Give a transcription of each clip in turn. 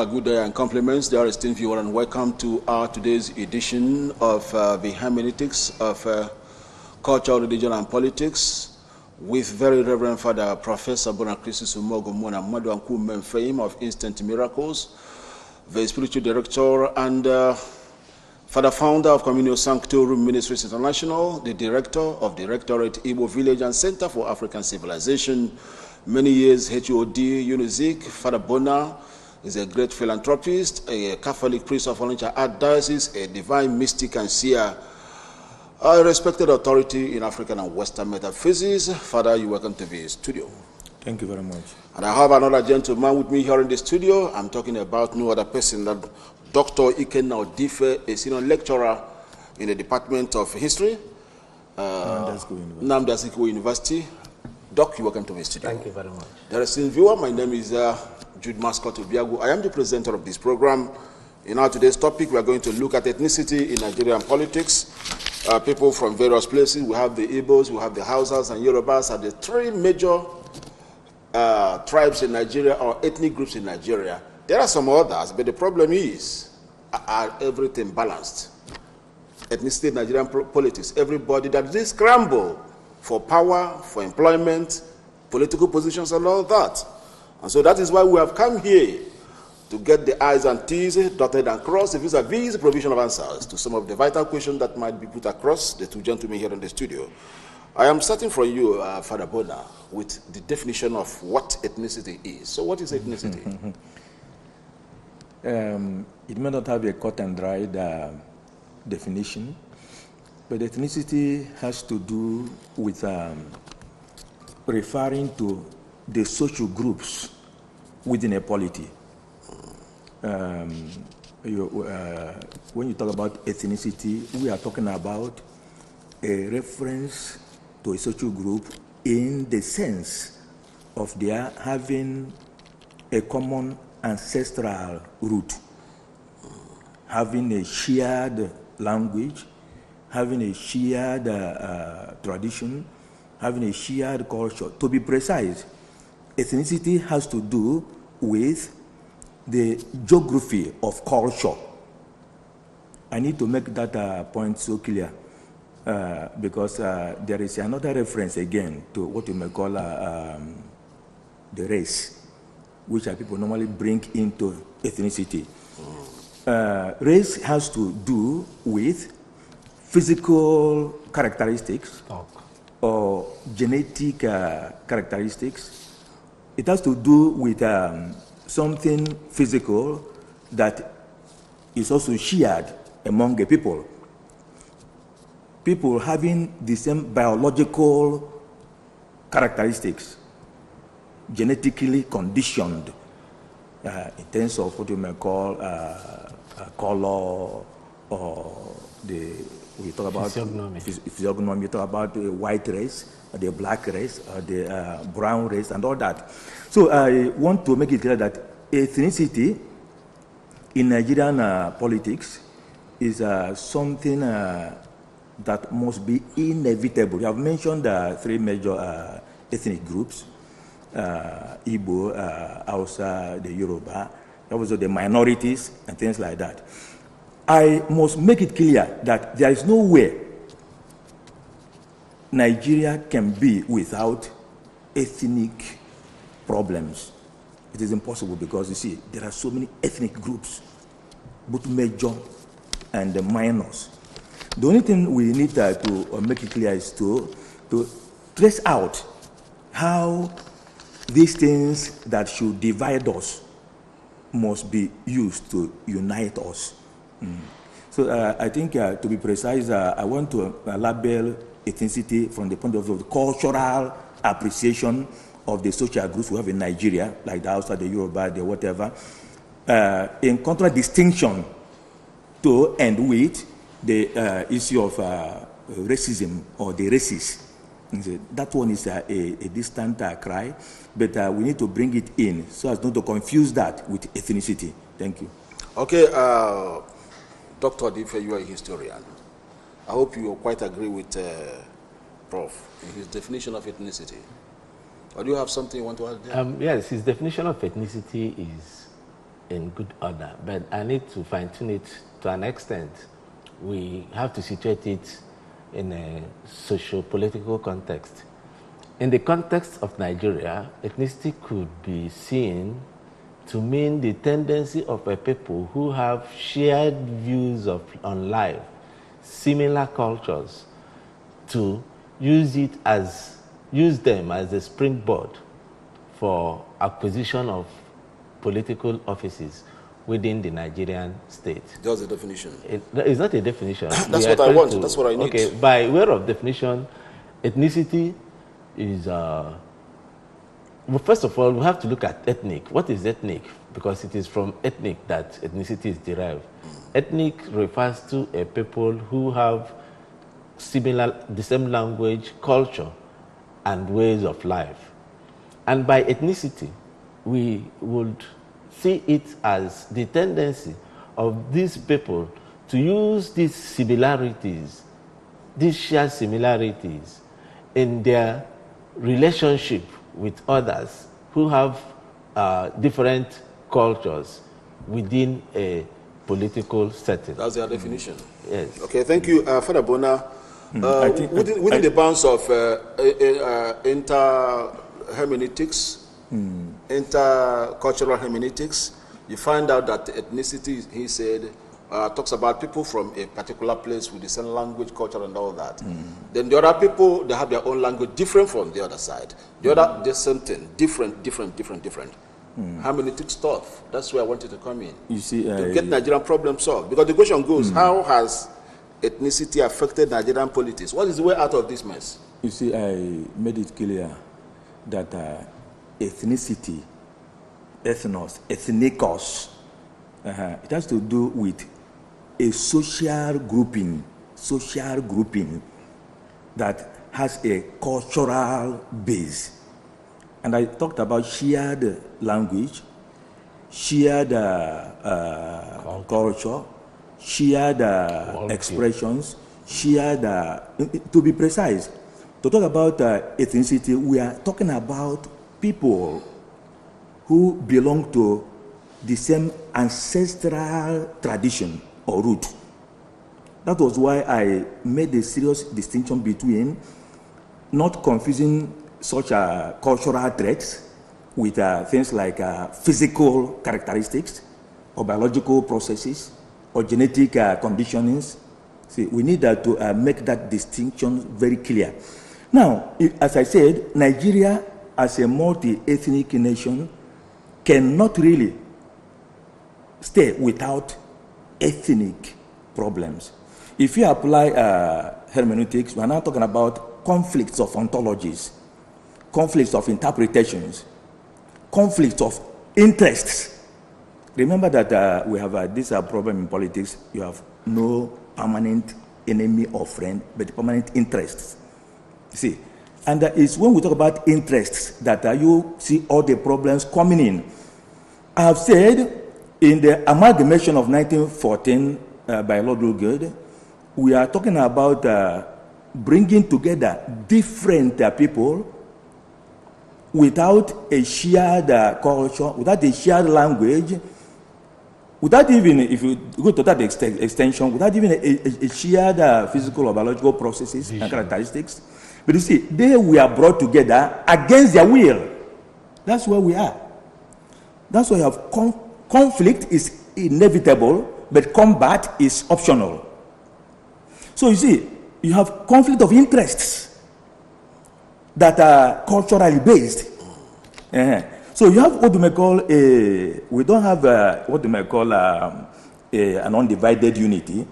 Good day and compliments, dear esteemed viewer, and welcome to our today's edition of the hermeneutics of culture, religion, and politics with very Reverend Father Professor Bonacrisis Umogomona Madwanku Memfame of Instant Miracles, the spiritual director and Father Founder of Communio Sanctorum Ministries International, the director of Directorate Igbo Village and Center for African Civilization, many years HOD, UNIZIC. Father Bona is a great philanthropist, a Catholic priest of Onitsha Archdiocese, a divine mystic and seer, a respected authority in African and Western metaphysics. Father, you're welcome to the studio. Thank you very much. And I have another gentleman with me here in the studio. I'm talking about no other person than Dr. Ikenna Odife, a senior lecturer in the Department of History, Anambra University. Doc, you're welcome to the studio. Thank you very much. Dear esteemed viewer, my name is Jude Mascot Obiagu. I am the presenter of this program. In our today's topic, we are going to look at ethnicity in Nigerian politics. People from various places. We have the Igbos, we have the Hausas, and Yorubas are the three major tribes in Nigeria, or ethnic groups in Nigeria. There are some others, but the problem is, are everything balanced? Ethnicity in Nigerian politics, everybody that is scramble for power, for employment, political positions, and all that. And so that is why we have come here to get the I's and T's dotted and crossed vis-a-vis the provision of answers to some of the vital questions that might be put across the two gentlemen here in the studio. I am starting from you, Father Bona, with the definition of what ethnicity is. So what is ethnicity? It may not have a cut and dried definition, but ethnicity has to do with referring to the social groups within a polity. When you talk about ethnicity, we are talking about a reference to a social group in the sense of their having a common ancestral root, having a shared language, having a shared tradition, having a shared culture. To be precise, ethnicity has to do with the geography of culture. I need to make that point so clear because there is another reference again to what you may call the race, which people normally bring into ethnicity. Race has to do with physical characteristics or genetic characteristics. It has to do with something physical that is also shared among the people. People having the same biological characteristics, genetically conditioned in terms of what you may call color, or we talk about physiognomy, we talk about the white race, the black race, the brown race, and all that. So I want to make it clear that ethnicity in Nigerian politics is something that must be inevitable. You have mentioned three major ethnic groups, Igbo, Hausa, the Yoruba, also the minorities and things like that. I must make it clear that there is no way Nigeria can be without ethnic problems. It is impossible because, you see, there are so many ethnic groups, both major and the minors. The only thing we need to make it clear is to trace out how these things that should divide us must be used to unite us. So I think, to be precise, I want to label ethnicity from the point of view of the cultural appreciation of the social groups we have in Nigeria, like the Hausa, the Yoruba, the whatever, in contradistinction to and with the issue of racism or the races. That one is a distant cry, but we need to bring it in so as not to confuse that with ethnicity. Thank you. Okay, Dr. Odife, you are a historian. I hope you quite agree with Prof. in his definition of ethnicity. Or do you have something you want to add there? Yes, his definition of ethnicity is in good order, but I need to fine-tune it to an extent. We have to situate it in a socio-political context. In the context of Nigeria, ethnicity could be seen to mean the tendency of a people who have shared views on life, similar cultures, to use them as a springboard for acquisition of political offices within the Nigerian state. That's the definition. It's not a definition. That's what I want. That's what I need. Okay, by way of definition, ethnicity is, well, first of all, we have to look at ethnic. What is ethnic? Because it is from ethnic that ethnicity is derived. Ethnic refers to a people who have the same language, culture, and ways of life. And by ethnicity, we would see it as the tendency of these people to use these similarities, these shared similarities, in their relationship with others who have different cultures within a political setting. That's their definition. Yes. Okay, thank you. Father Bona, within the bounds of inter-hermeneutics, intercultural hermeneutics, you find out that ethnicity, he said, talks about people from a particular place with the same language, culture, and all that. Then the other people, they have their own language different from the other side. The other, the same thing, different. Hermeneutic stuff. That's where I wanted to come in. You see, to get Nigerian problem solved. Because the question goes, how has ethnicity affected Nigerian politics? What is the way out of this mess? You see, I made it clear that ethnicity, ethnikos, it has to do with a social grouping that has a cultural base. And I talked about shared language, shared culture, shared expressions, shared, to be precise, to talk about ethnicity, we are talking about people who belong to the same ancestral tradition or root. That was why I made a serious distinction between not confusing such cultural traits with things like physical characteristics or biological processes or genetic conditionings. See, we need to make that distinction very clear. Now, as I said, Nigeria as a multi-ethnic nation cannot really stay without ethnic problems. If you apply hermeneutics, we are now talking about conflicts of ontologies, conflicts of interpretations, conflicts of interests. Remember that we have this problem in politics. You have no permanent enemy or friend, but permanent interests. See, and it's when we talk about interests that you see all the problems coming in. I have said in the amalgamation of 1914 by Lord Ruggierd, we are talking about bringing together different people without a shared culture, without a shared language, without even, if you go to that extension, without even a shared physical or biological processes and characteristics. But you see, they were brought together against their will. That's where we are. That's why you have conflict is inevitable, but combat is optional. So you see, you have conflict of interests that are culturally based. So you have what we may call we don't have what we may call an undivided unity.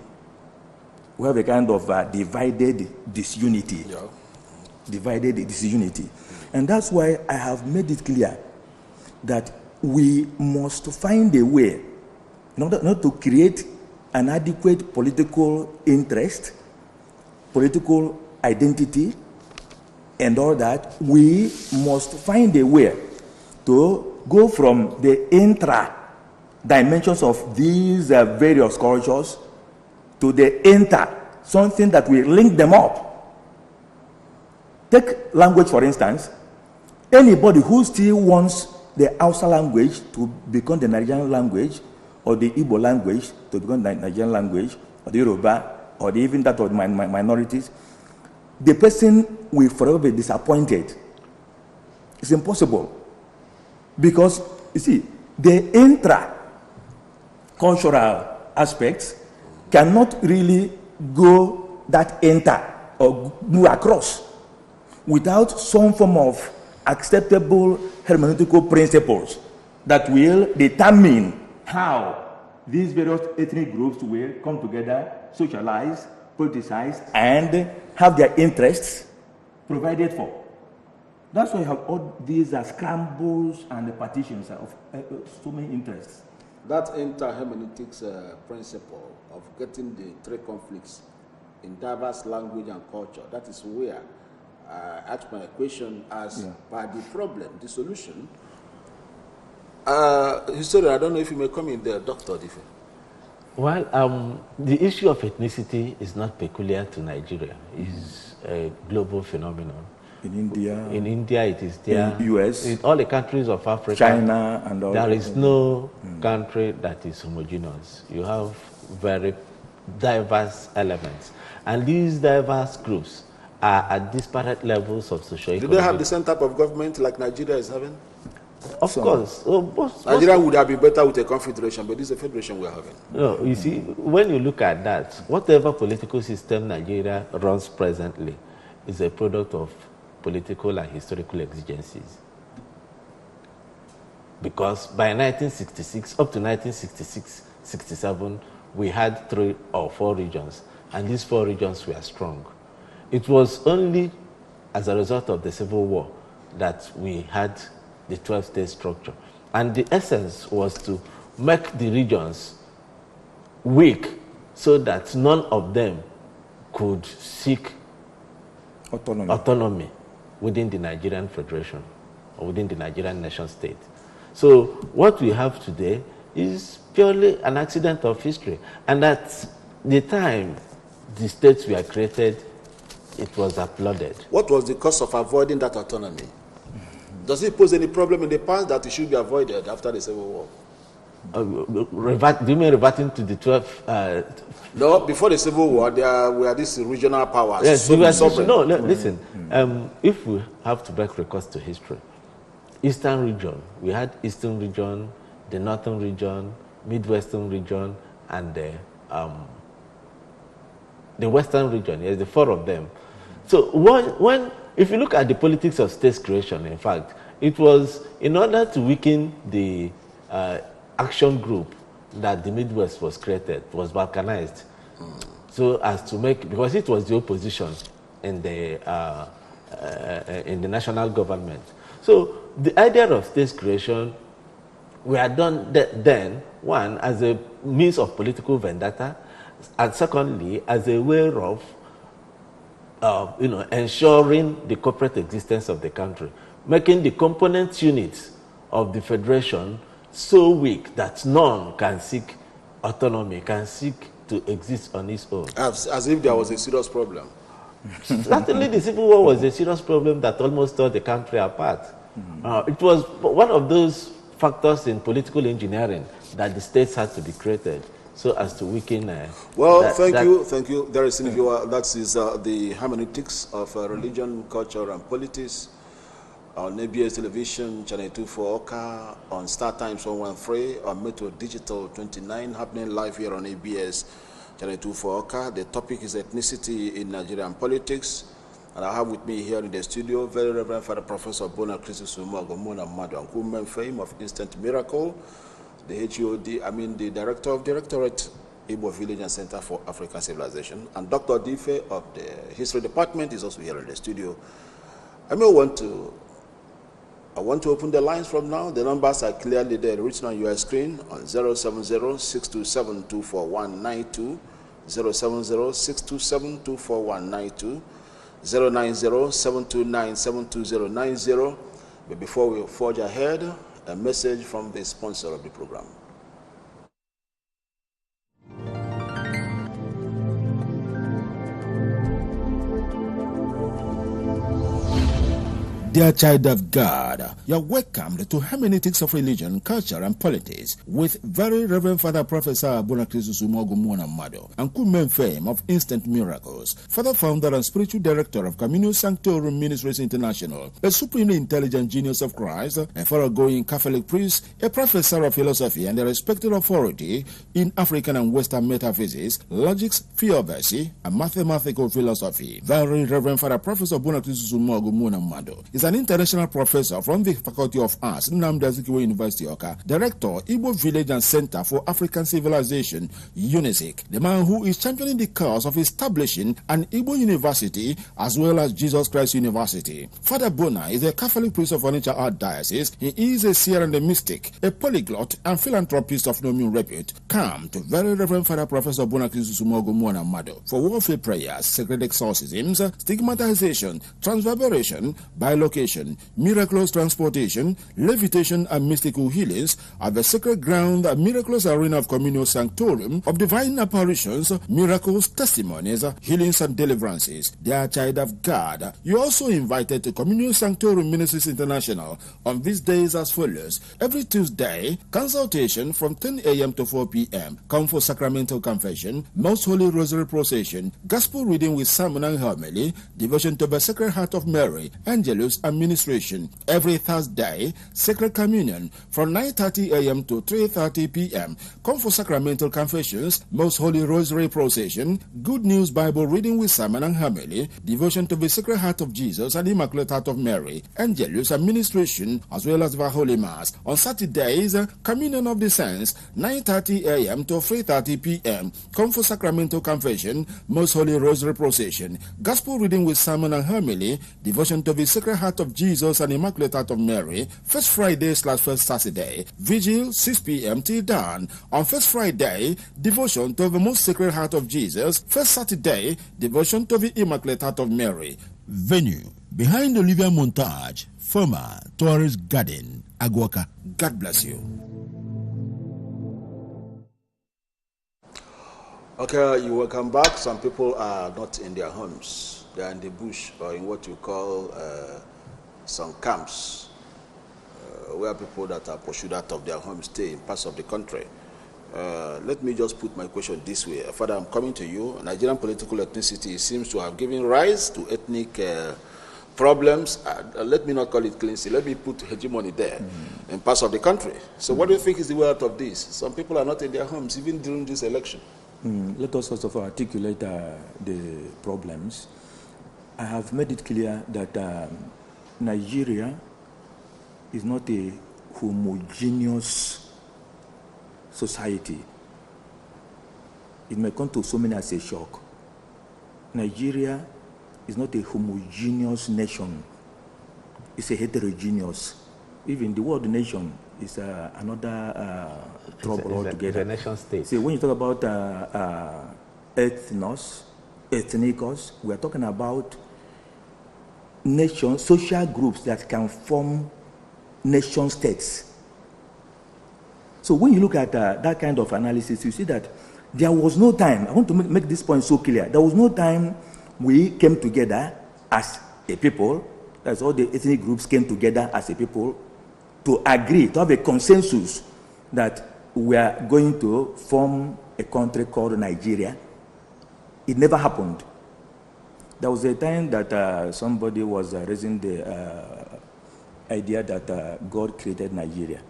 We have a kind of divided disunity. Yeah. Divided disunity. And that's why I have made it clear that we must find a way in order not to create an adequate political interest, political identity, and all that. We must find a way to go from the intra dimensions of these various cultures to the inter, something that will link them up. Take language, for instance. Anybody who still wants the Hausa language to become the Nigerian language, or the Igbo language to become the Nigerian language, or the Yoruba, or even that of minorities, the person will forever be disappointed. It's impossible. Because, you see, the intra-cultural aspects cannot really go that enter or move across without some form of acceptable hermeneutical principles that will determine how these various ethnic groups will come together, socialize, politicize, and have their interests provided for. That's why you have all these scrambles and the partitions of so many interests. That inter-hermeneutics principle of getting the three conflicts in diverse language and culture, that is where I asked my question as by the problem, the solution. Historian, I don't know if you may come in there, Dr. Dife. Well, the issue of ethnicity is not peculiar to Nigeria. It's a global phenomenon. In India it is there. In the US. In all the countries of Africa. China and all. There is no country that is homogeneous. You have very diverse elements. And these diverse groups are at disparate levels of socioeconomic. Do they have the same type of government like Nigeria is having? Of course. Nigeria would have been better with a confederation, but this is a federation we're having. No, you see, when you look at that, whatever political system Nigeria runs presently is a product of political and historical exigencies. Because by 1966, up to 1966-67, we had 3 or 4 regions, and these 4 regions were strong. It was only as a result of the Civil War that we had the 12-state structure. And the essence was to make the regions weak so that none of them could seek autonomy within the Nigerian Federation or within the Nigerian nation state. So what we have today is purely an accident of history. And at the time the states were created, it was applauded. What was the cost of avoiding that autonomy? Does it pose any problem in the past that it should be avoided after the Civil War? Do you mean reverting to the 12? No, before the Civil War, there were these regional powers. Yes, listen. If we have to back records to history, Eastern region, we had Eastern region, the Northern region, Midwestern region, and the Western region. Yes, the 4 of them. So if you look at the politics of states creation, in fact, it was in order to weaken the action group that the Midwest was created, was balkanized, so as to make, because it was the opposition in the national government. So the idea of states creation were done then, one, as a means of political vendetta, and secondly, as a way of ensuring the corporate existence of the country, making the component units of the federation so weak that none can seek autonomy, can seek to exist on its own. As if there was a serious problem. Certainly the Civil War was a serious problem that almost tore the country apart. It was one of those factors in political engineering that the states had to be created so as to weaken. Thank you. There is that is the hermeneutics of religion, culture, and politics on ABS Television, Channel 2 for Oka, on Star Times 113, on Metro Digital 29, happening live here on ABS, Channel 2 for Oka. The topic is ethnicity in Nigerian politics. And I have with me here in the studio, very Reverend Father Professor Bona Christus Umagomona Madu Ankumen Fame of Instant Miracle, the the Director of Directorate, Igbo Village and Center for African Civilization, and Dr. Dife of the History Department is also here in the studio. I want to open the lines from now. The numbers are clearly there, written on your screen on 070-627-24192, 070-627-24192, 090-729-72090. But before we forge ahead, a message from the sponsor of the program. Dear child of God, you are welcomed to Hermeneutics of Religion, Culture and Politics with Very Reverend Father Professor Bonakrisu Sumogu Mado and Kumen Fame of Instant Miracles, Father Founder and Spiritual Director of Communio Sanctorum Ministries International, a supremely intelligent genius of Christ, a thoroughgoing Catholic priest, a professor of philosophy and a respected authority in African and Western metaphysics, logics, theodicy, and mathematical philosophy. Very Reverend Father Professor Bonakrisu Sumogu Mado is an international professor from the Faculty of Arts, Anambra University, Oka, Director, Igbo Village and Center for African Civilization, UNISIC, the man who is championing the cause of establishing an Igbo University as well as Jesus Christ University. Father Bona is a Catholic priest of Onitsha Archdiocese. He is a seer and a mystic, a polyglot and philanthropist of no mean repute. Come to Very Reverend Father Professor Bonakrisu Sumogu Mado for warfare prayers, sacred exorcisms, stigmatization, transverbation, bilocation, miraculous transportation, levitation, and mystical healings at the sacred ground and miraculous arena of Communio Sanctorum of divine apparitions, miracles, testimonies, healings, and deliverances. Dear child of God, you are also invited to Communio Sanctorum Ministries International on these days as follows. Every Tuesday, consultation from 10 a.m. to 4 p.m. Come for sacramental confession, Most Holy Rosary Procession, Gospel reading with sermon and homily, devotion to the Sacred Heart of Mary, Angelus Administration. Every Thursday, Sacred Communion from 9:30 a.m. to 3:30 p.m. Come for sacramental confessions, Most Holy Rosary Procession, Good News Bible reading with sermon and homily, devotion to the Sacred Heart of Jesus and Immaculate Heart of Mary, Angelus Administration, as well as the Holy Mass. On Saturdays, Communion of the Saints, 9:30 a.m. to 3:30 p.m. Come for sacramental confession, Most Holy Rosary Procession, Gospel reading with sermon and homily, devotion to the Sacred Heart of Jesus and Immaculate Heart of Mary, first Friday/first Saturday, vigil 6 p.m. till dawn. On first Friday, devotion to the Most Sacred Heart of Jesus, first Saturday, devotion to the Immaculate Heart of Mary. Venue, behind Olivia Montage, former Tourist Garden, Aguaka. God bless you. Okay, you welcome back. Some people are not in their homes. They are in the bush or in what you call some camps where people that are pursued out of their homes stay in parts of the country. Let me just put my question this way. Father, I'm coming to you. Nigerian political ethnicity seems to have given rise to ethnic problems. Let me not call it cleansing. Let me put hegemony there in parts of the country. So what do you think is the way out of this? Some people are not in their homes even during this election. Let us first of all articulate the problems. I have made it clear that Nigeria is not a homogeneous society. It may come to so many as a shock. Nigeria is not a homogeneous nation. It's a heterogeneous. Even the word nation is another trouble altogether. It's a nation state. See, when you talk about ethnicos, we are talking about nations, social groups that can form nation states. So when you look at that kind of analysis, you see that there was no time, I want to make this point so clear, there was no time we came together as a people, as all the ethnic groups came together as a people to agree, to have a consensus that we are going to form a country called Nigeria. It never happened. There was a time that somebody was raising the idea that God created Nigeria.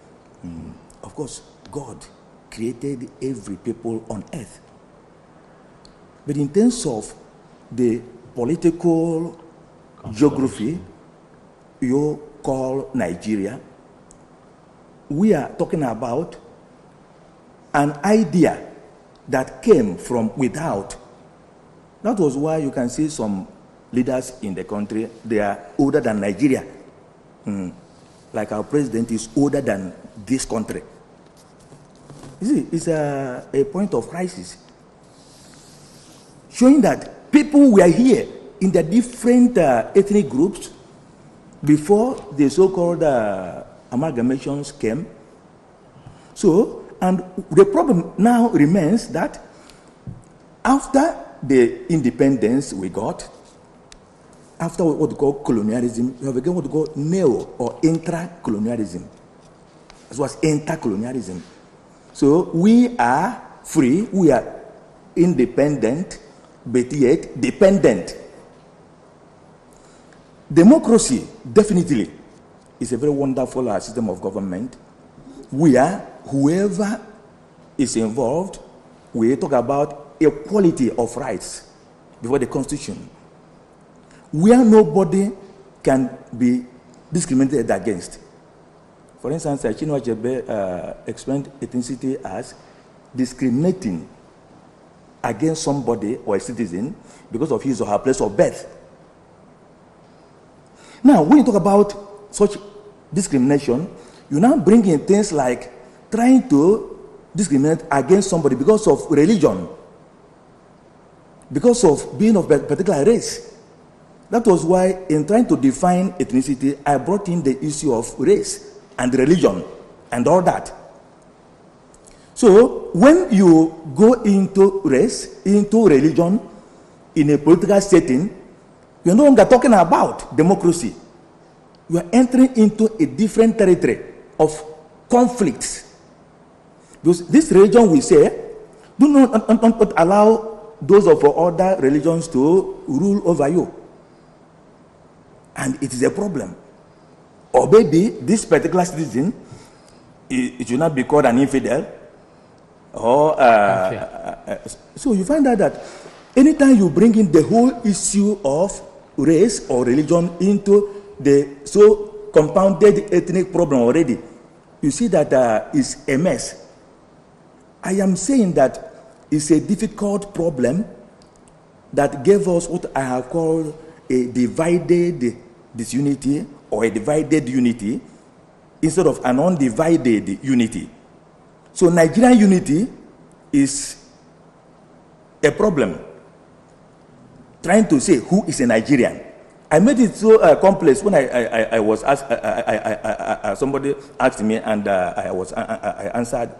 Of course, God created every people on earth. But in terms of the political geography you call Nigeria, we are talking about an idea that came from without. That was why you can see some leaders in the country, they are older than Nigeria. Like our president is older than this country. You see, it's a point of crisis. Showing that people were here in the different ethnic groups before the so-called amalgamations came. So, and the problem now remains that after the independence we got, After what we call colonialism, you have again what we call neo or intra-colonialism, as well as inter-colonialism. So we are free, we are independent, but yet dependent. Democracy, definitely, is a very wonderful system of government where whoever is involved, we talk about equality of rights before the Constitution, where nobody can be discriminated against. For instance, Chinua Achebe explained ethnicity as discriminating against somebody or a citizen because of his or her place of birth. Now, when you talk about such discrimination, you now bring in things like trying to discriminate against somebody because of religion, because of being of a particular race. That was why, in trying to define ethnicity, I brought in the issue of race and religion and all that. So, when you go into race, into religion, in a political setting, you're no longer talking about democracy. You are entering into a different territory of conflicts. Because this religion, we say, do not allow those of other religions to rule over you. And it is a problem. Or maybe this particular citizen, it should not be called an infidel. Or so you find out that anytime you bring in the whole issue of race or religion into the so compounded ethnic problem already, you see that it's a mess. I am saying that it's a difficult problem that gave us what I have called a divided disunity or a divided unity instead of an undivided unity. So Nigerian unity is a problem. Trying to say who is a Nigerian. I made it so complex when I was asked, somebody asked me and I answered,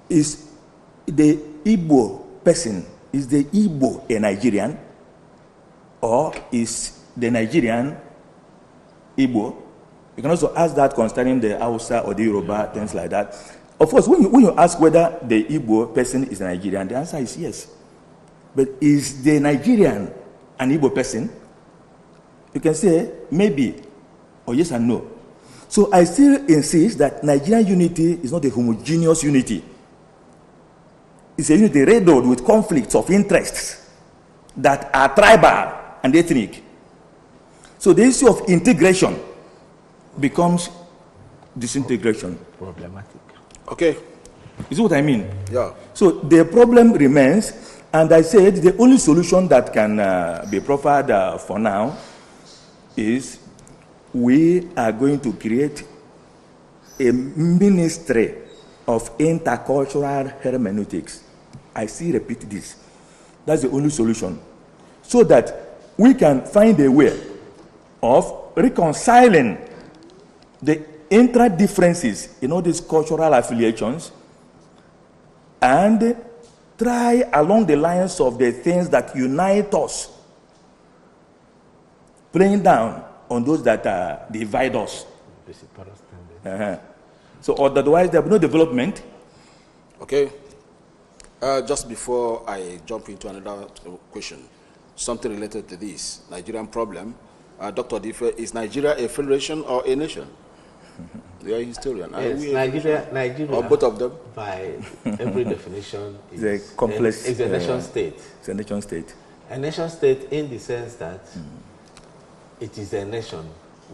is the Igbo person, is the Igbo a Nigerian? Or is the Nigerian Igbo? You can also ask that concerning the Hausa or the Yoruba, things like that. Of course, when you ask whether the Igbo person is a Nigerian, the answer is yes. But is the Nigerian an Igbo person? You can say maybe, or yes and no. So I still insist that Nigerian unity is not a homogeneous unity. It's a unity riddled with conflicts of interests that are tribal and ethnic. So the issue of integration becomes disintegration. Problematic. Okay. You see what I mean? Yeah. So the problem remains, and I said the only solution that can be proffered for now is we are going to create a ministry of intercultural hermeneutics. I still repeat this. That's the only solution. So that we can find a way of reconciling the intra-differences in all these cultural affiliations and try along the lines of the things that unite us, playing down on those that divide us. So otherwise there will be no development. Okay. Just before I jump into another question, something related to this Nigerian problem, Dr. Dife, is Nigeria a federation or a nation? You are a historian. Yes, Nigeria, or both of them? by every definition, is a complex. It's a nation state. It's a nation state. A nation state in the sense that it is a nation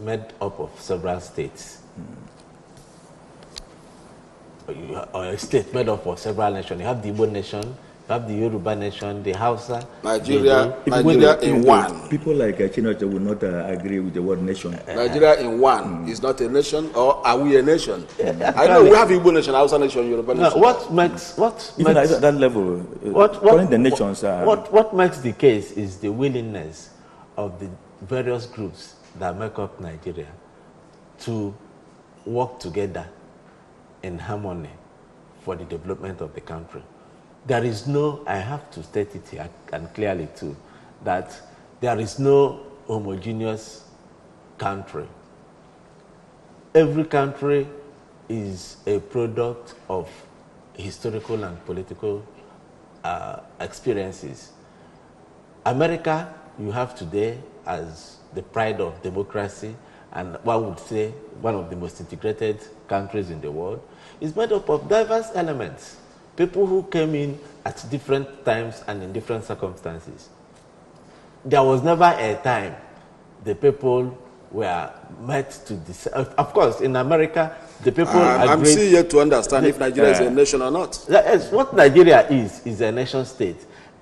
made up of several states. Or a state made up of several nations. You have the Igbo nation, you have the Yoruba nation, the Hausa. Nigeria in one. People like Chinocha will not agree with the word nation. Nigeria in one is not a nation, or are we a nation? I know we have Igbo nation, Hausa nation, Yoruba nation. What makes even at that level, calling the nations. What makes the case is the willingness of the various groups that make up Nigeria to work together in harmony for the development of the country. There is no, I have to state it here and clearly too, that there is no homogeneous country. Every country is a product of historical and political experiences. America, you have today as the pride of democracy, and one would say one of the most integrated countries in the world, is made up of diverse elements, people who came in at different times and in different circumstances. There was never a time the people were met to decide. Of course, in America, the people I'm still yet to understand if Nigeria is a nation or not. Yes, what Nigeria is a nation state.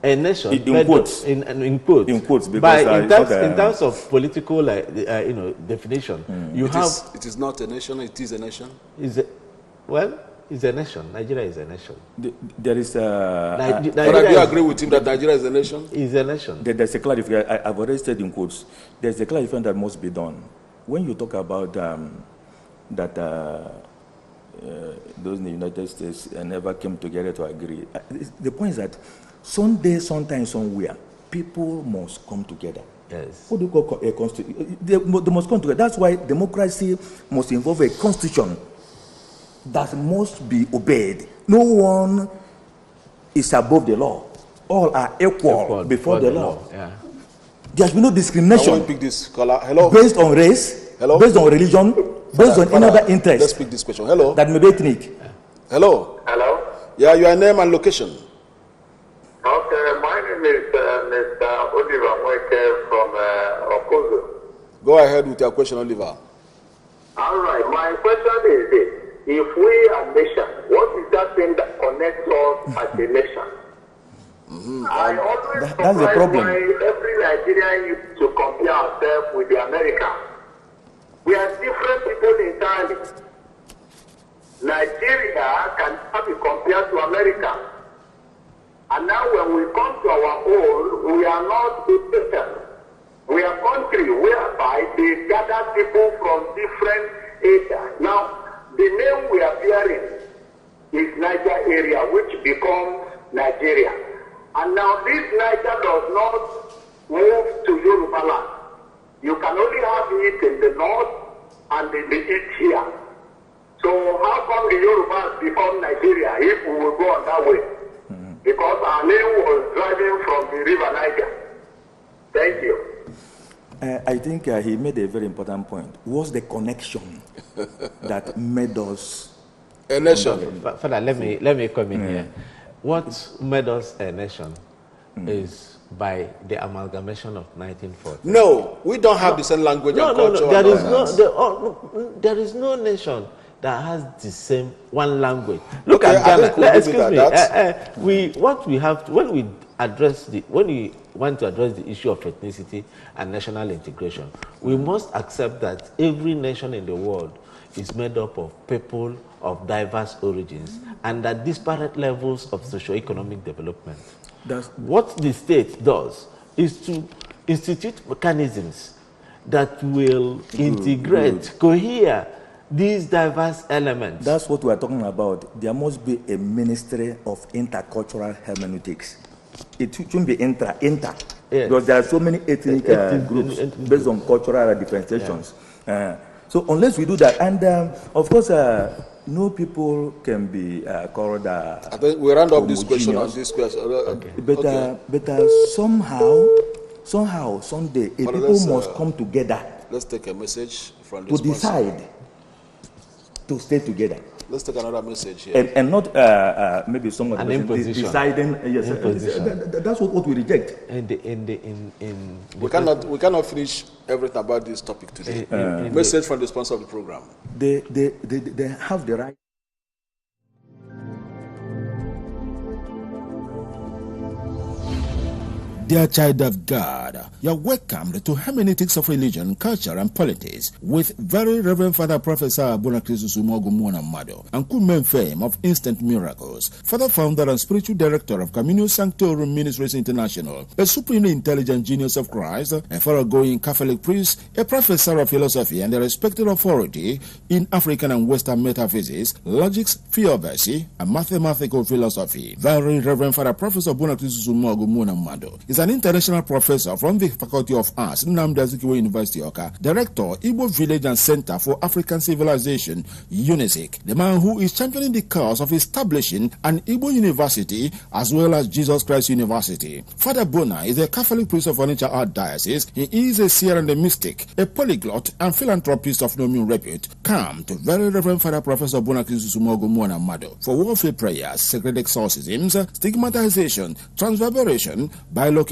A nation in quotes. In quotes. In quotes, because in terms of political definition, It is not a nation, it is a nation. It's a nation. Nigeria is a nation. There is a... But I do agree with him that Nigeria is a nation. Is a nation. There's a clarification. I've already said in quotes. There's a clarification that must be done. When you talk about that those in the United States never came together to agree, the point is that someday, sometime, somewhere, people must come together. Yes. What do you call a constitution? They must come together. That's why democracy must involve a constitution that must be obeyed. No one is above the law. All are equal before the law. Yeah. There has been no discrimination. I want to pick this caller. Hello. Based on race, hello, based on religion, based on any other interest. Let's pick this question. Hello. That may be ethnic. Hello. Hello. Yeah, your name and location. Okay, my name is Mr. Oliver Mweke from Okozo. Go ahead with your question, Oliver. All right, my question is this. If we are a nation, what is that thing that connects us as a nation? I always that's the problem. Why every Nigerian used to compare ourselves with the Americans. We are different people entirely. Nigeria cannot be compared to America. And now when we come to our own, we are not different. We are country whereby they gather people from different areas. Now, the name we are bearing is Niger area, which becomes Nigeria. And now this Niger does not move to Yoruba land. You can only have it in the north and in the east here. So how come the Yorubas become Nigeria if we will go on that way? Because our name was driving from the river Niger. Thank you. I think he made a very important point. What's the connection that made us a nation? Father, let me come in here. What made us a nation is by the amalgamation of 1940. No, we don't have the same language and culture. There is no nation that has the same one language. Look at Ghana. Excuse me. When we want to address the issue of ethnicity and national integration, we must accept that every nation in the world is made up of people of diverse origins and at disparate levels of socio-economic development. What the state does is to institute mechanisms that will integrate, cohere these diverse elements. That's what we are talking about. There must be a ministry of intercultural hermeneutics. It shouldn't be inter. Yes. Because there are so many ethnic groups based on cultural differentiations. Yeah. So unless we do that, and of course, no people can be called. I think we round up this question on this question. Okay. But somehow, someday, people must come together. Let's take a message from this to decide to stay together. Let's take another message here. And not maybe someone deciding. Yes, that's what we reject. We cannot finish everything about this topic today. Message from the sponsor of the program. They have the right. Dear child of God, you're welcomed to Hermeneutics of Religion, Culture, and Politics with Very Reverend Father Professor Bonakrisus Mado and Kumen Fame of Instant Miracles, Father Founder and Spiritual Director of Communio Sanctorum Ministries International, a supremely intelligent genius of Christ, a thoroughgoing Catholic priest, a professor of philosophy, and a respected authority in African and Western metaphysics, logics, theodicy, and mathematical philosophy. Very Reverend Father Professor Bonakrisus Mado is an international professor from the Faculty of Arts, Anambra University, Oka, director, Igbo Village and Center for African Civilization, UNISIC, the man who is championing the cause of establishing an Igbo university as well as Jesus Christ University. Father Bona is a Catholic priest of Onitsha Archdiocese. He is a seer and a mystic, a polyglot and philanthropist of no mean repute. Come to Very Reverend Father Professor Bona Anambra for warfare prayers, sacred exorcisms, stigmatization, transverbation, bilocation,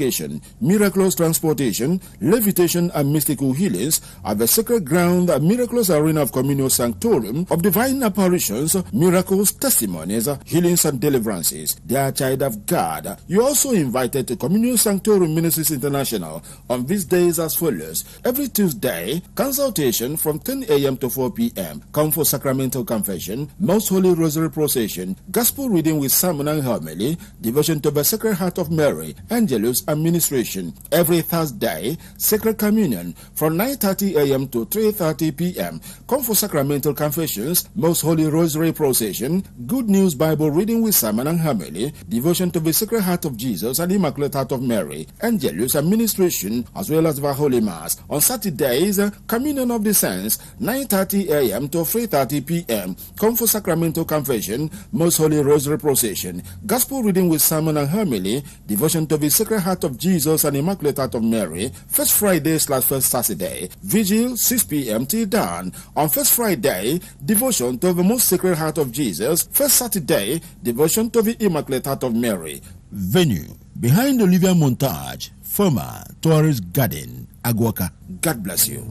miraculous transportation, levitation and mystical healings at the sacred ground, the miraculous arena of Communio Sanctorum, of divine apparitions, miracles, testimonies, healings and deliverances. Dear child of God, you are also invited to Communio Sanctorum Ministries International on these days as follows. Every Tuesday, consultation from 10 a.m. to 4 p.m. Come for sacramental confession, Most Holy Rosary procession, gospel reading with sermon and homily, devotion to the Sacred Heart of Mary, Angelus administration. Every Thursday, Sacred Communion from 9:30 a.m. to 3:30 p.m. Come for sacramental confessions, Most Holy Rosary procession, Good News Bible reading with sermon and homily, devotion to the Sacred Heart of Jesus and Immaculate Heart of Mary, Angelus administration, as well as the Holy Mass. On Saturdays, Communion of the Saints, 9:30 a.m. to 3:30 p.m. Come for sacramental confession, Most Holy Rosary procession, gospel reading with sermon and homily, devotion to the Sacred Heart of Jesus and Immaculate Heart of Mary. First Friday/First Saturday, vigil 6 p.m. till dawn. On First Friday, devotion to the Most Sacred Heart of Jesus. First Saturday, devotion to the Immaculate Heart of Mary. Venue behind Olivia Montage, former Tourist Garden, Aguaka. God bless you.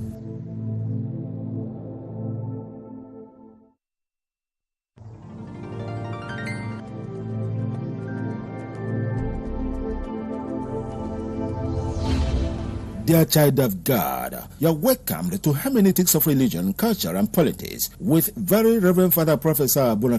Dear child of God, you are welcomed to Hermeneutics of Religion, Culture and Politics with Very Reverend Father Professor Anambra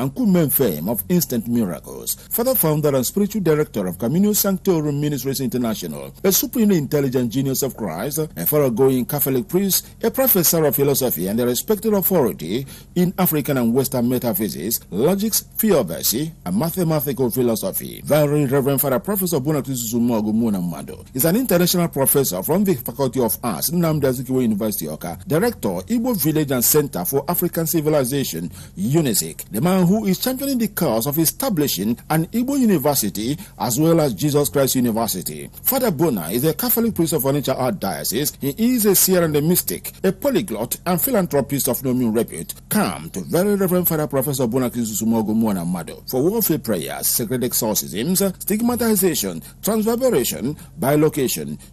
and Communio fame of Instant Miracles, Father Founder and Spiritual Director of Communio Sanctorum Ministries International, a supremely intelligent genius of Christ, a thoroughgoing Catholic priest, a professor of philosophy and a respected authority in African and Western metaphysics, logics, theodicy, and mathematical philosophy. Very Reverend Father Professor Anambra is an international professor from the Faculty of Arts, Anambra University, Oka, director, Igbo Village and Center for African Civilization, UNISIC, the man who is championing the cause of establishing an Igbo university as well as Jesus Christ University. Father Bona is a Catholic priest of Onitsha Archdiocese. He is a seer and a mystic, a polyglot and philanthropist of no mean repute. Come to Very Reverend Father Professor Anambra for warfare prayers, sacred exorcisms, stigmatization, transverbation, bilocation,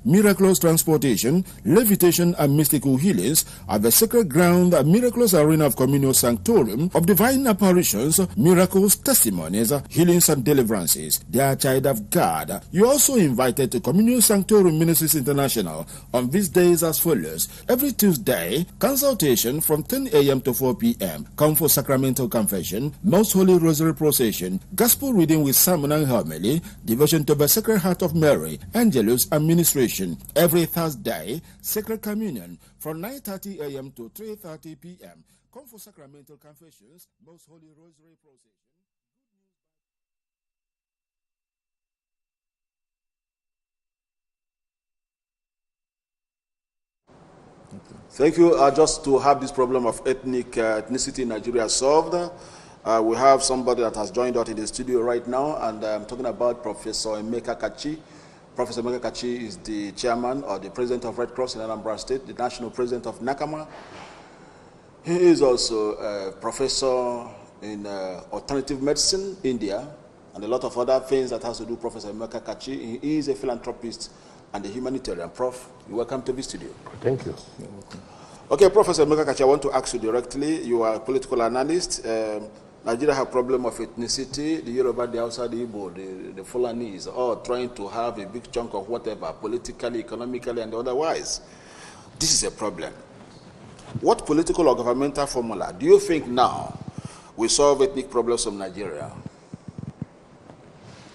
miraculous transportation, levitation and mystical healings at the sacred ground, the miraculous arena of Communio Sanctorum, of divine apparitions, miracles, testimonies, healings and deliverances. Dear child of God, you are also invited to Communio Sanctorum Ministries International on these days as follows. Every Tuesday, consultation from 10 a.m. to 4 p.m. Come for sacramental confession, Most Holy Rosary procession, gospel reading with sermon and homily, devotion to the Sacred Heart of Mary, Angelus administration. Every Thursday, Sacred Communion from 9:30 a.m. to 3:30 p.m. Come for sacramental confessions, Most Holy Rosary procession. Thank you. Just to have this problem of ethnicity in Nigeria solved, we have somebody that has joined us in the studio right now, and I'm talking about Professor Emeka Kachi. Professor Emeka Kachi is the chairman or the president of Red Cross in Anambra State, the national president of NACAMA. He is also a professor in alternative medicine, India, and a lot of other things that has to do. Professor Emeka Kachi, he is a philanthropist and a humanitarian. Prof, you're welcome to the studio. Thank you. Okay, Professor Emeka Kachi, I want to ask you directly. You are a political analyst. Nigeria have a problem of ethnicity. The Yoruba, the Hausa, the Igbo, the Fulanese, all trying to have a big chunk of whatever, politically, economically, and otherwise. This is a problem. What political or governmental formula do you think now will solve ethnic problems of Nigeria?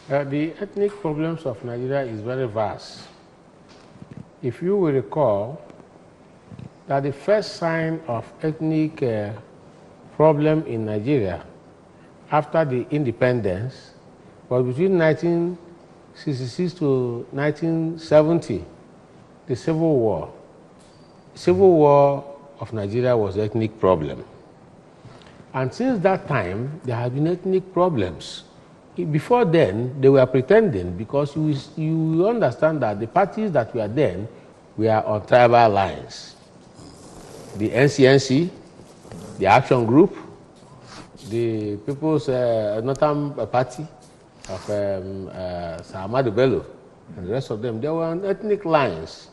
The ethnic problems of Nigeria is very vast. If you will recall that the first sign of ethnic problem in Nigeria after the independence was between 19 1966 to 1970, the Civil War. Civil War of Nigeria was an ethnic problem. And since that time, there have been ethnic problems. Before then, they were pretending, because you understand that the parties that were then were on tribal lines. The NCNC, the Action Group, the People's Northern Party of Sir Ahmadu Bello, and the rest of them, they were on ethnic lines.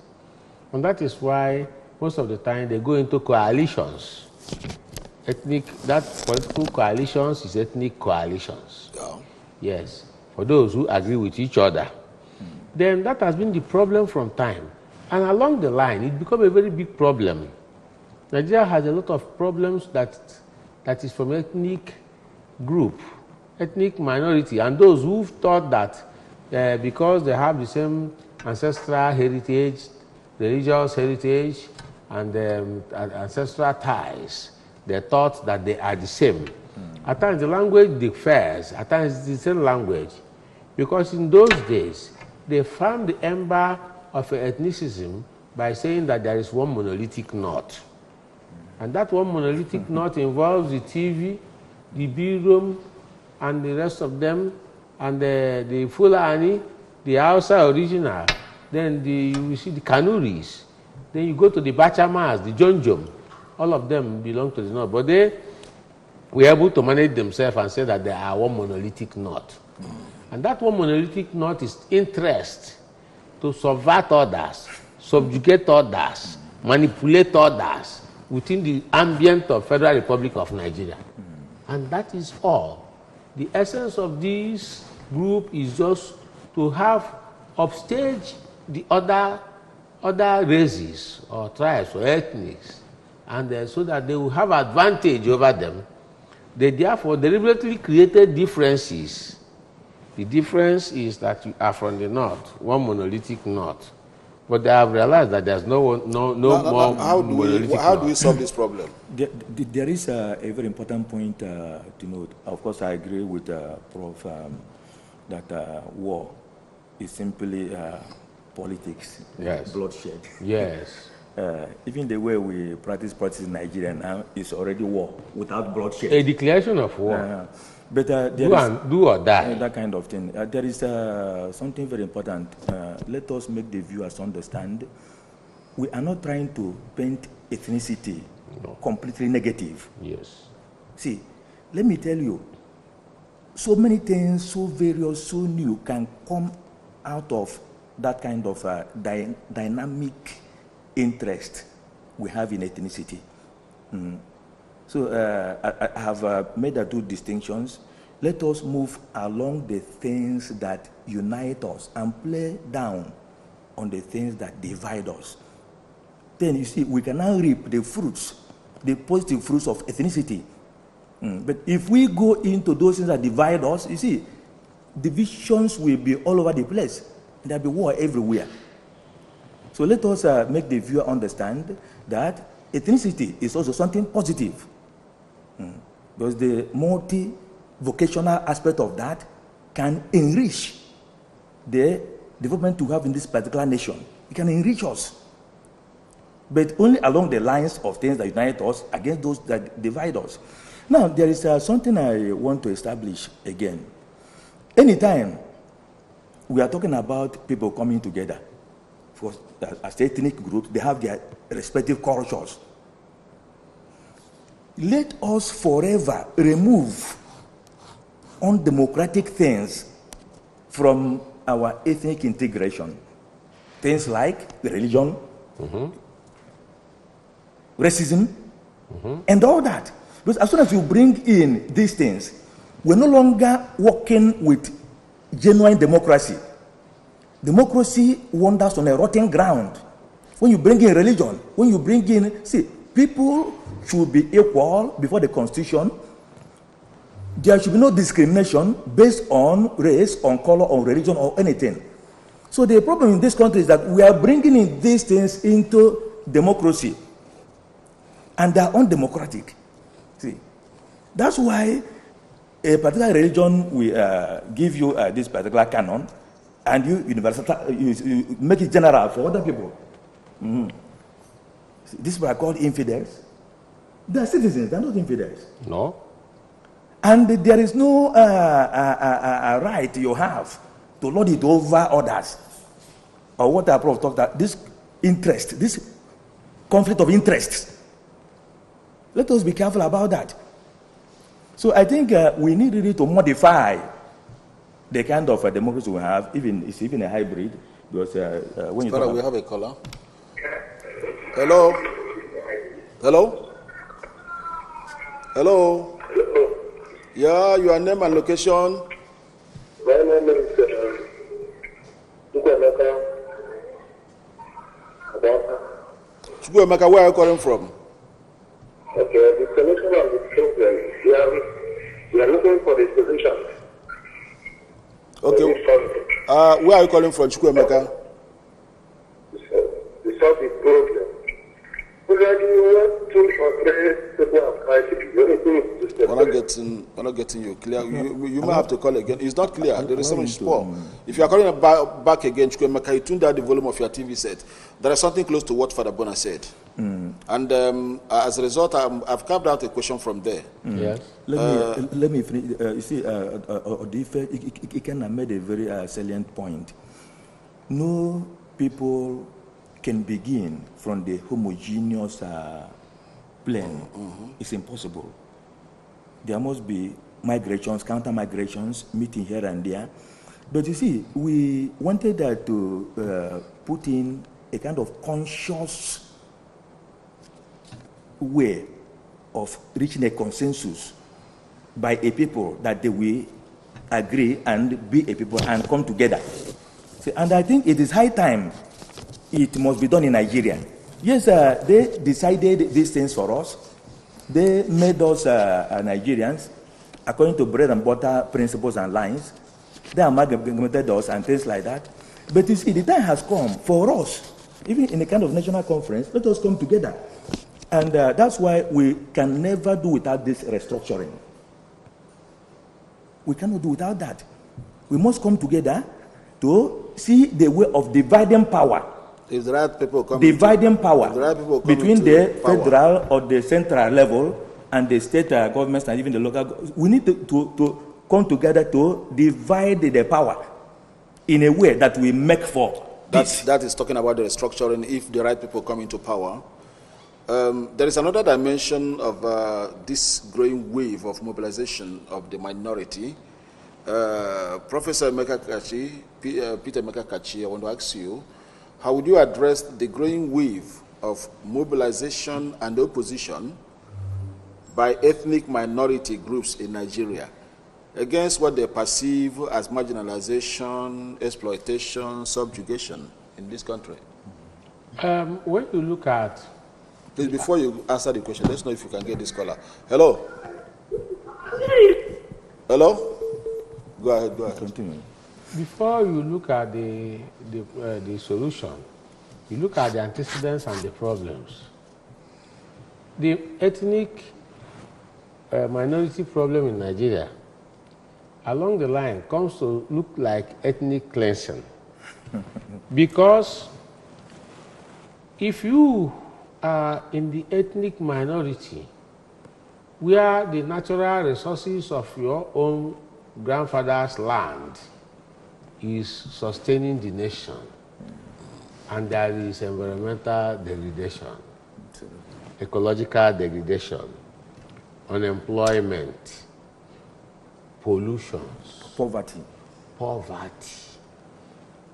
And that is why most of the time they go into coalitions. That political coalitions is ethnic coalitions. Yeah. Yes, for those who agree with each other. Then that has been the problem from time. And along the line, it became a very big problem. Nigeria has a lot of problems that is from ethnic group, ethnic minority, and those who thought that because they have the same ancestral heritage, religious heritage, and ancestral ties, they thought that they are the same. At times the language differs, at times it's the same language, because in those days they found the ember of ethnicism by saying that there is one monolithic north. And that one monolithic north involves the TV, the Birom, and the rest of them, and the Fulani, the Hausa original, then you see the Kanuris, then you go to the Bachamas, the Jonjom, all of them belong to the north, but they were able to manage themselves and say that they are one monolithic north. And that one monolithic north is interest to subvert others, subjugate others, manipulate others within the ambient of Federal Republic of Nigeria. And that is all. The essence of this group is just to have upstage the other races or tribes or ethnics, and so that they will have advantage over them. They therefore deliberately created differences. The difference is that you are from the north, one monolithic north. But they have realized that there's no more monolithic north. How do we solve this problem? There is a very important point to note. Of course, I agree with Prof. That war is simply politics, yes, bloodshed. Yes. Even the way we practice politics in Nigeria now is already war without bloodshed. A declaration of war. But do or die. That kind of thing. There is something very important. Let us make the viewers understand. We are not trying to paint ethnicity completely negative. Yes. See, let me tell you, so many things, so various, so new can come out of that kind of dynamic interest we have in ethnicity. So I have made the two distinctions. Let us move along the things that unite us and play down on the things that divide us. Then you see, we can now reap the fruits, the positive fruits of ethnicity. But if we go into those things that divide us, you see, divisions will be all over the place. There'll be war everywhere. So let us make the viewer understand that ethnicity is also something positive. Because the multi-vocational aspect of that can enrich the development to have in this particular nation. It can enrich us. But only along the lines of things that unite us against those that divide us. Now, there is something I want to establish again. Anytime we are talking about people coming together, for, as ethnic groups, they have their respective cultures. Let us forever remove undemocratic things from our ethnic integration. Things like religion, racism, and all that. Because as soon as you bring in these things, we're no longer working with genuine democracy. Democracy wanders on a rotten ground. When you bring in religion, when you bring in, see, people should be equal before the Constitution. There should be no discrimination based on race, on color, on religion, or anything. So the problem in this country is that we are bringing in these things into democracy, and they are undemocratic. See, that's why a particular religion will give you this particular canon, and you make it general for other people. These people are called infidels. They are citizens, they are not infidels. No. And there is no right you have to lord it over others. Or what our prof talked about, this interest, this conflict of interests. Let us be careful about that. So I think we need really to modify the kind of democracy we have, it's even a hybrid, because when you talk we have a caller. Hello? Hello? Hello? Yeah, your name and location? My name is Chukwuemeka, where are you calling from? Okay, the solution of the problem, we are looking for the solution. Okay. Where are you calling from, Chukwuemeka? To solve the problem. We're not getting you clear. You might have to call again. It's not clear. The reception is poor. If you are calling back again, Chukwuemeka, you tune down the volume of your TV set. There is something close to what Father Bona said. And as a result, I've carved out a question from there. Yes. Let me finish. You see, Ikenna made a very salient point. No people can begin from the homogeneous plane. It's impossible. There must be migrations, counter-migrations, meeting here and there. But you see, we wanted to put in a kind of conscious way of reaching a consensus by a people that they will agree and be a people and come together. See, and I think it is high time it must be done in Nigeria. Yes, they decided these things for us. They made us Nigerians according to bread and butter principles and lines. They amalgamated us and things like that. But you see, the time has come for us, even in a kind of national conference, let us come together. And that's why we can never do without this restructuring. We cannot do without that. We must come together to see the way of dividing power. If the right people come dividing power between the federal or the central level and the state governments and even the local. We need to come together to divide the power in a way that we make for peace. That is talking about the restructuring if the right people come into power. There is another dimension of this growing wave of mobilization of the minority. Professor Peter Mekakachi, I want to ask you, how would you address the growing wave of mobilization and opposition by ethnic minority groups in Nigeria against what they perceive as marginalization, exploitation, subjugation in this country? When you look at... Please, before you answer the question, let's know if you can get this caller. Hello? Hello? Go ahead. Continue. Before you look at the solution, you look at the antecedents and the problems. The ethnic minority problem in Nigeria, along the line, comes to look like ethnic cleansing. Because if you are in the ethnic minority, where the natural resources of your own grandfather's land is sustaining the nation, and there is environmental degradation, ecological degradation, unemployment, pollution, poverty,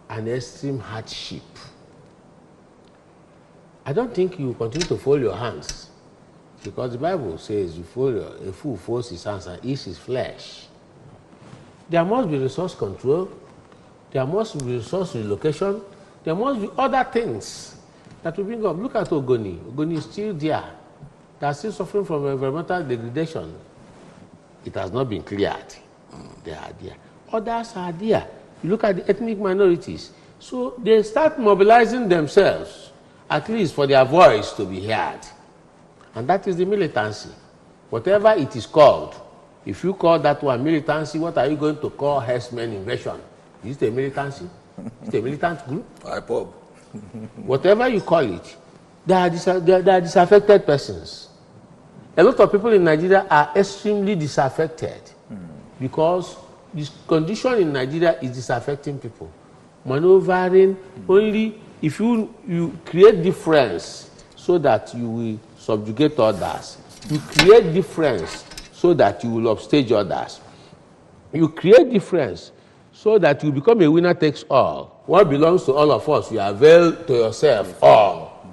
and extreme hardship. I don't think you continue to fold your hands, because the Bible says a fool folds his hands and eats his flesh. There must be resource control. There must be resource relocation. There must be other things that will bring up. Look at Ogoni. Ogoni is still there. They are still suffering from environmental degradation. It has not been cleared. They are there. Others are there. You look at the ethnic minorities. So they start mobilizing themselves, at least for their voice to be heard. And that is the militancy. Whatever it is called, if you call that one militancy, what are you going to call herdsmen invasion? Is it a militancy? It's a militant group. IPOB. Whatever you call it, they are disaffected persons. A lot of people in Nigeria are extremely disaffected because this condition in Nigeria is disaffecting people. Maneuvering only if you create difference so that you will subjugate others. You create difference so that you will upstage others. You create difference so that you become a winner takes all. What belongs to all of us, you avail to yourself all.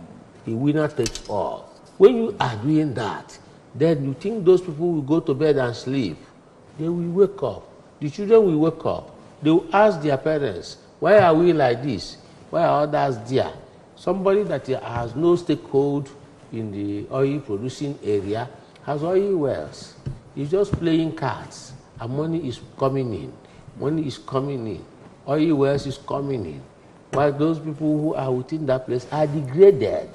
A winner takes all. When you are doing that, then you think those people will go to bed and sleep. They will wake up. The children will wake up. They will ask their parents, why are we like this? Why are others there? Somebody that has no stakehold in the oil producing area has oil wells. He's just playing cards and money is coming in. Money is coming in. Oil wells is coming in. While those people who are within that place are degraded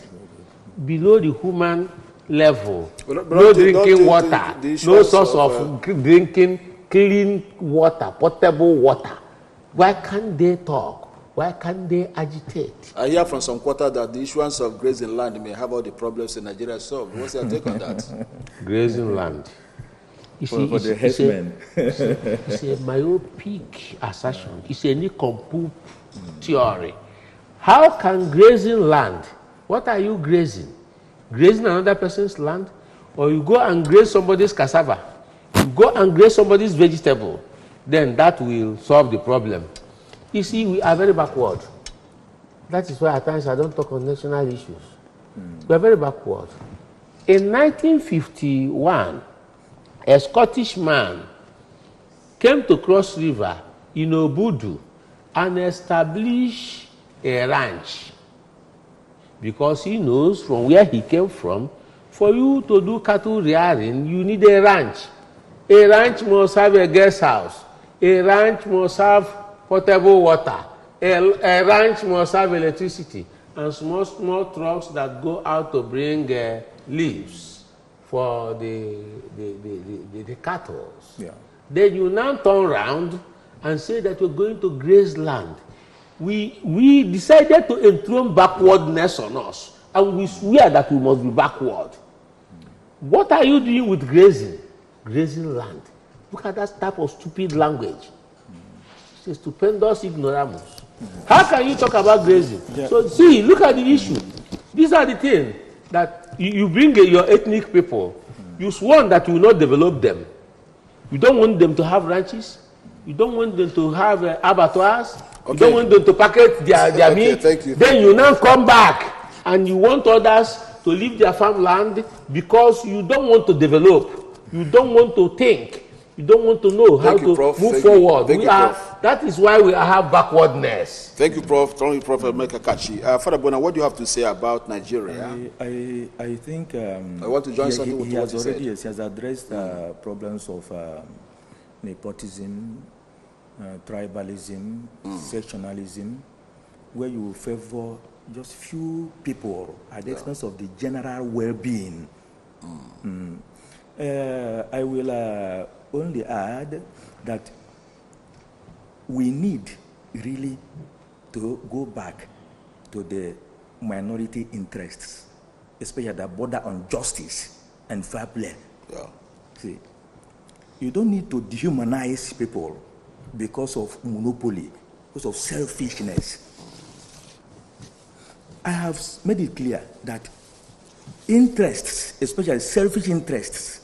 below the human level. No drinking water, no source of drinking clean water, potable water. Why can't they talk? Why can't they agitate? I hear from some quarter that the issuance of grazing land may have all the problems in Nigeria solved. What's your take on that? Grazing land. You see, for the herdsmen. It's a myopic assertion. It's a nincompoop theory. How can grazing land, what are you grazing? Grazing another person's land? Or you go and graze somebody's cassava? You go and graze somebody's vegetable? Then that will solve the problem. You see, we are very backward. That is why at times I don't talk on national issues. We are very backward. In 1951, a Scottish man came to Cross River in Obudu and established a ranch because he knows from where he came from, for you to do cattle rearing, you need a ranch. A ranch must have a guest house. A ranch must have potable water. A ranch must have electricity and small trucks that go out to bring leaves for the cattle. Yeah. Then you now turn around and say that we're going to graze land. We decided to enthrone backwardness on us, and we swear that we must be backward. What are you doing with grazing? Grazing land. Look at that type of stupid language. It's a stupendous ignoramus. How can you talk about grazing? Yeah. So see, look at the issue. These are the things that you bring your ethnic people. You sworn that you will not develop them. You don't want them to have ranches. You don't want them to have abattoirs. Okay. You don't want them to packet their meat. Thank you. Then you now come back and you want others to leave their farmland because you don't want to develop. You don't want to think. You don't want to know how to move forward. That is why we have backwardness. Thank you, Prof. Thank you, Prof. Mekakachi. Father Bona, what do you have to say about Nigeria? I think I want to join something with what he said. He has addressed problems of nepotism, tribalism, sectionalism, where you favor just few people at the expense of the general well-being. I will only add that we need really to go back to the minority interests, especially that border on justice and fair play. Yeah. See, you don't need to dehumanize people because of monopoly, because of selfishness. I have made it clear that interests, especially selfish interests,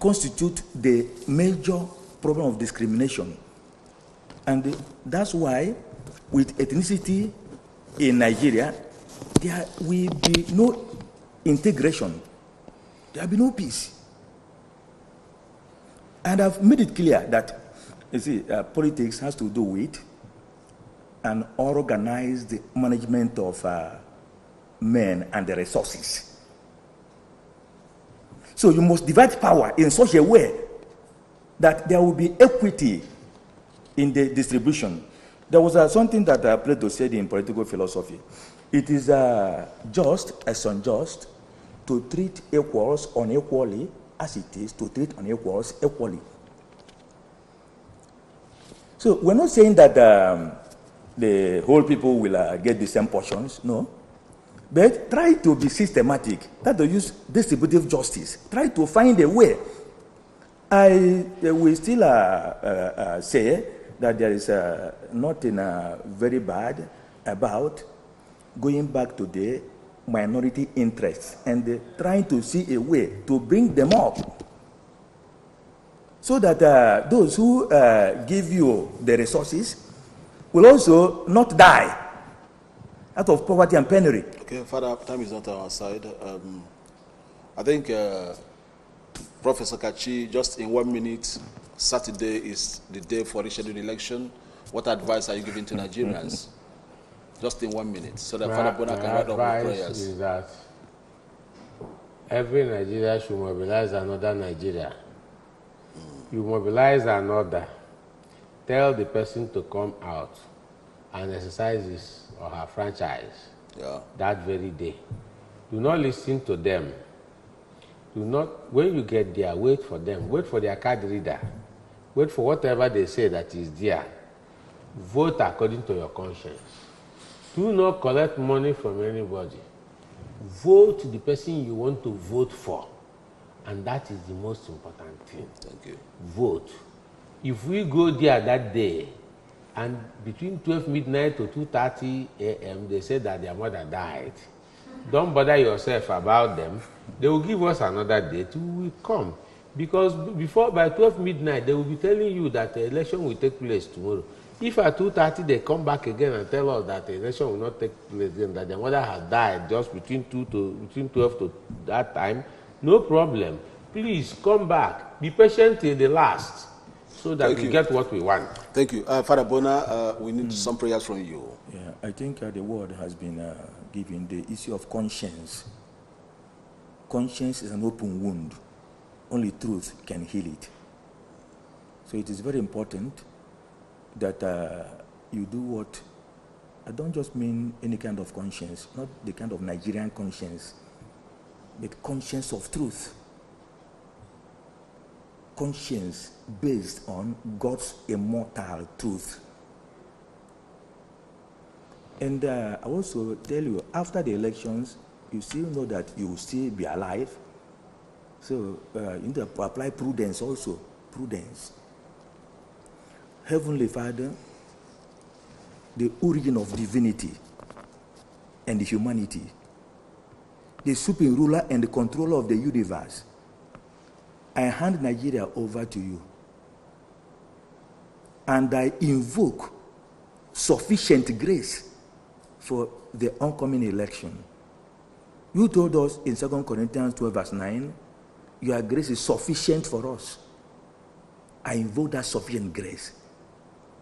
constitute the major problem of discrimination. And that's why with ethnicity in Nigeria, there will be no integration. There will be no peace. And I've made it clear that, you see, politics has to do with an organized management of men and the resources. So you must divide power in such a way that there will be equity in the distribution. There was something that Plato said in political philosophy. It is just as unjust to treat equals unequally as it is to treat unequals equally. So we're not saying that the whole people will get the same portions. No. But try to be systematic. Try to use distributive justice. Try to find a way. We still say that there is nothing very bad about going back to the minority interests and trying to see a way to bring them up so that those who give you the resources will also not die out of poverty and penury. Okay, Father, time is not on our side. I think Professor Kachi, just in 1 minute, Saturday is the day for the scheduled election. What advice are you giving to Nigerians? Just in 1 minute, so that Father Bona can write up with prayers. Is that every Nigeria should mobilize another Nigeria. You mobilize another, tell the person to come out and exercise his or her franchise that very day. Do not listen to them. Do not, when you get there, wait for them. Wait for their card reader. Wait for whatever they say that is there. Vote according to your conscience. Do not collect money from anybody. Vote the person you want to vote for. And that is the most important thing. Thank you. Vote. If we go there that day, and between 12 midnight to 2:30 a.m., they say that their mother died, don't bother yourself about them. They will give us another date. We will come. Because by 12 midnight, they will be telling you that the election will take place tomorrow. If at 2:30 they come back again and tell us that the election will not take place again, that their mother has died just between 12 to that time, no problem. Please come back. Be patient till the last, so that we get what we want. Thank you. Father Bona, we need some prayers from you. Yeah, I think the word has been given, the issue of conscience. Conscience is an open wound. Only truth can heal it. So it is very important that you do what, I don't just mean any kind of conscience, not the kind of Nigerian conscience, but conscience of truth. Conscience based on God's immortal truth. And I also tell you, after the elections, you still know that you will still be alive. So you need to apply prudence also. Prudence. Heavenly Father, the origin of divinity and humanity, the supreme ruler and the controller of the universe, I hand Nigeria over to you. And I invoke sufficient grace for the oncoming election. You told us in 2 Corinthians 12 verse 9, your grace is sufficient for us. I invoke that sufficient grace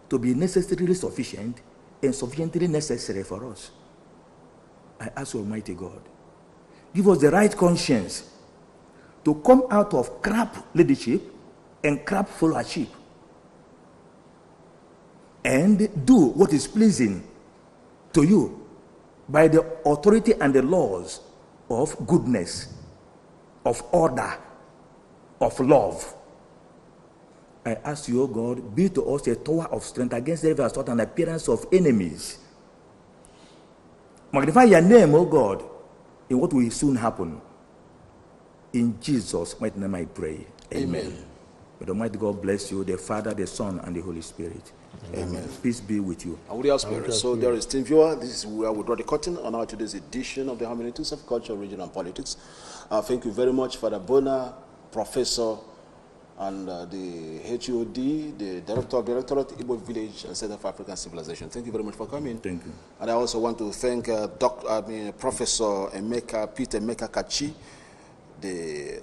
to be necessarily sufficient and sufficiently necessary for us. I ask Almighty God, give us the right conscience to come out of crap leadership and crap followership and do what is pleasing to you by the authority and the laws of goodness, of order, of love. I ask you, O God, be to us a tower of strength against every assault and appearance of enemies. Magnify your name, O God, in what will soon happen. In Jesus' mighty name I pray. Amen. May the Almighty God bless you, the Father, the Son, and the Holy Spirit. Amen. Peace be with you. And with your spirit. So, there is team viewer. This is where we draw the curtain on our today's edition of the Hermeneutics of Culture, Religion, and Politics. Thank you very much, Father Bona, Professor, and the HOD, the Director of Directorate, Igbo Village and Center for African Civilization. Thank you very much for coming. Thank you. And I also want to thank Professor Peter Emeka Kachi, the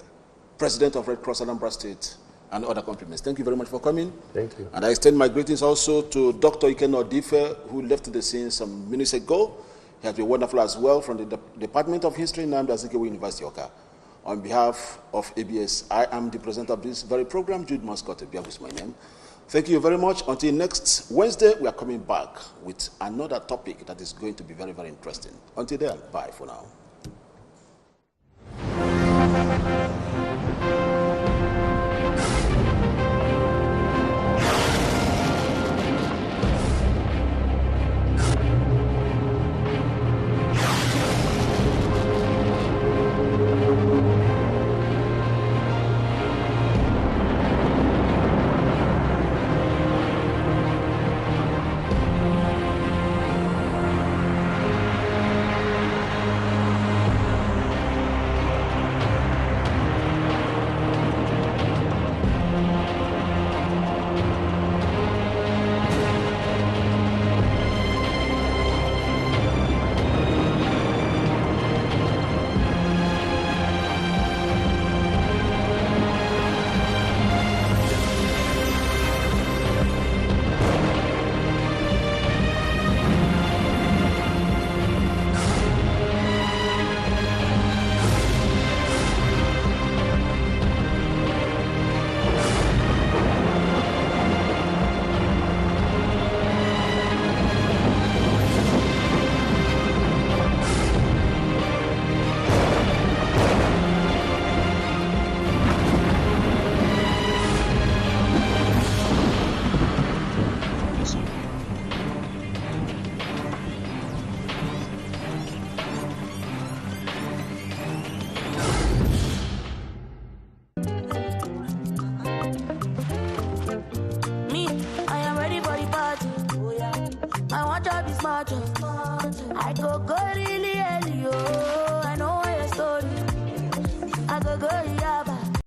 President of Red Cross Anambra State, and other compliments. Thank you very much for coming. Thank you. And I extend my greetings also to Dr. Ikenna Odife, who left the scene some minutes ago. He has been wonderful as well from the Department of History, Nnamdi Azikiwe University, Oka. On behalf of ABS, I am the presenter of this very program, Jude Mascot. Biagu is my name. Thank you very much. Until next Wednesday, we are coming back with another topic that is going to be very, very interesting. Until then, bye for now. I go really